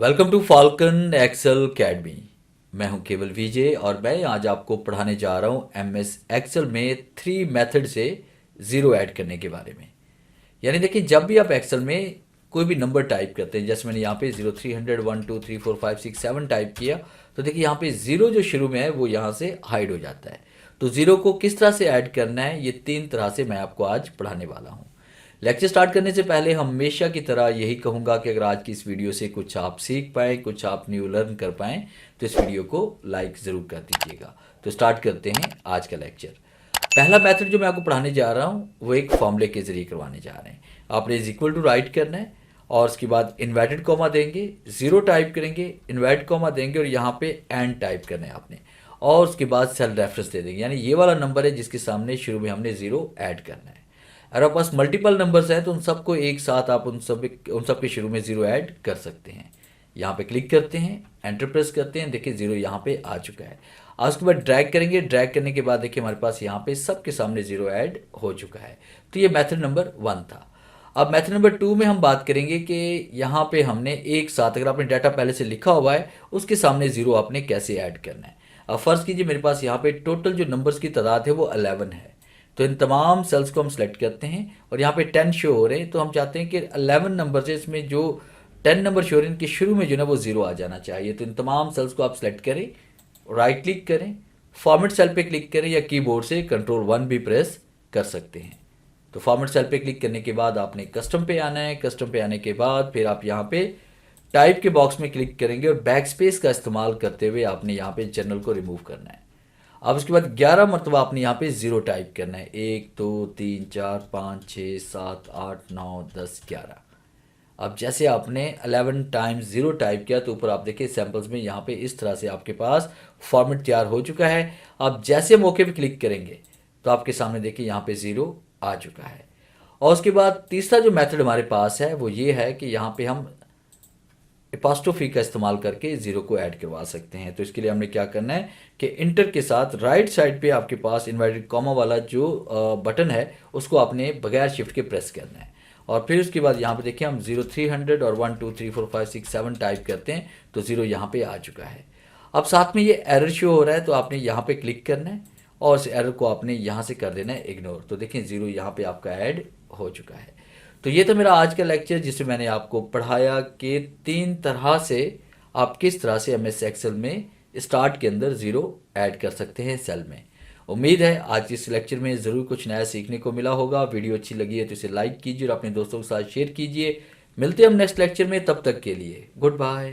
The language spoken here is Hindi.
Welcome to Falcon Excel Academy. मैं हूं केवल विजय और मैं आज आपको पढ़ाने जा रहा हूं एमएस एक्सेल में 3 मेथड से ज़ीरो ऐड करने के बारे में। यानी देखिए, जब भी आप एक्सेल में कोई भी नंबर टाइप करते हैं, जैसे मैंने यहाँ पे 0 300 1 2 3 4 5 6 7 टाइप किया, तो देखिए यहाँ पे ज़ीरो जो शुरू में है वो यहाँ से हाइड हो जाता है। तो ज़ीरो को किस तरह से ऐड करना है, ये 3 तरह से मैं आपको आज पढ़ाने वाला हूँ। लेक्चर स्टार्ट करने से पहले हमेशा की तरह यही कहूँगा कि अगर आज की इस वीडियो से कुछ आप सीख पाएँ, कुछ आप न्यू लर्न कर पाएँ, तो इस वीडियो को लाइक ज़रूर कर दीजिएगा। तो स्टार्ट करते हैं आज का लेक्चर। पहला मेथड जो मैं आपको पढ़ाने जा रहा हूँ वो एक फॉर्मूले के ज़रिए करवाने जा रहे हैं। आपने इज इक्वल टू राइट करना है और उसके बाद इन्वर्टेड कॉमा देंगे, ज़ीरो टाइप करेंगे, इन्वर्टेड कॉमा देंगे और यहाँ पे एंड टाइप करना है आपने, और उसके बाद सेल रेफरेंस दे देंगे। यानी ये वाला नंबर है जिसके सामने शुरू में हमने ज़ीरो ऐड करना है। अगर आपके पास मल्टीपल नंबर्स हैं तो उन सबको एक साथ आप उन सब के शुरू में ज़ीरो ऐड कर सकते हैं। यहाँ पे क्लिक करते हैं, एंटर प्रेस करते हैं, देखिए ज़ीरो यहाँ पे आ चुका है। आज उसके बाद ड्रैग करेंगे, ड्रैग करने के बाद देखिए हमारे पास यहाँ पे सबके सामने ज़ीरो ऐड हो चुका है। तो ये मेथड नंबर 1 था। अब मेथड नंबर 2 में हम बात करेंगे कि यहाँ पे हमने एक साथ, अगर आपने डाटा पहले से लिखा हुआ है, उसके सामने ज़ीरो आपने कैसे ऐड करना है। अब फ़र्ज़ कीजिए मेरे पास यहाँ पे टोटल जो नंबर्स की तादाद है वो 11 है। तो इन तमाम सेल्स को हम सेलेक्ट करते हैं और यहाँ पे 10 शो हो रहे हैं, तो हम चाहते हैं कि 11 नंबर से इसमें जो 10 नंबर शो हो रहे हैं इनके शुरू में जो ना वो ज़ीरो आ जाना चाहिए। तो इन तमाम सेल्स को आप सेलेक्ट करें, राइट क्लिक करें, फॉर्मेट सेल पे क्लिक करें या कीबोर्ड से Ctrl+1 भी प्रेस कर सकते हैं। तो फॉर्मेट सेल पे क्लिक करने के बाद आपने कस्टम पे आना है। कस्टम पे आने के बाद फिर आप यहाँ पे टाइप के बॉक्स में क्लिक करेंगे और बैक स्पेस का इस्तेमाल करते हुए आपने यहाँ पे जनरल को रिमूव करना है। अब उसके बाद 11 मरतबा आपने यहाँ पे ज़ीरो टाइप करना है। 1 2 3 4 5 6 7 8 9 10 11। अब जैसे आपने 11 टाइम्स ज़ीरो टाइप किया तो ऊपर आप देखिए सैम्पल्स में यहाँ पे इस तरह से आपके पास फॉर्मेट तैयार हो चुका है। अब जैसे मौके पे क्लिक करेंगे तो आपके सामने देखिए यहाँ पे ज़ीरो आ चुका है। और उसके बाद तीसरा जो मेथड हमारे पास है वो ये है कि यहाँ पे हम एपॉस्ट्रोफी का इस्तेमाल करके ज़ीरो को ऐड करवा सकते हैं। तो इसके लिए हमने क्या करना है कि इंटर के साथ राइट साइड पे आपके पास इन्वर्टेड कॉमा वाला जो बटन है उसको आपने बगैर शिफ्ट के प्रेस करना है। और फिर उसके बाद यहाँ पे देखिए हम 0 300 और 1 2 3 4 5 6 7 टाइप करते हैं तो ज़ीरो यहाँ पे आ चुका है। अब साथ में ये एरर शो हो रहा है तो आपने यहाँ पे क्लिक करना है और इस एरर को आपने यहाँ से कर देना है इग्नोर। तो देखिए ज़ीरो यहाँ पे आपका ऐड हो चुका है। तो ये था मेरा आज का लेक्चर जिसमें मैंने आपको पढ़ाया कि 3 तरह से आप किस तरह से एमएस एक्सेल में स्टार्ट के अंदर ज़ीरो ऐड कर सकते हैं सेल में। उम्मीद है आज के इस लेक्चर में ज़रूर कुछ नया सीखने को मिला होगा। वीडियो अच्छी लगी है तो इसे लाइक कीजिए और अपने दोस्तों के साथ शेयर कीजिए। मिलते हैं हम नेक्स्ट लेक्चर में, तब तक के लिए गुड बाय।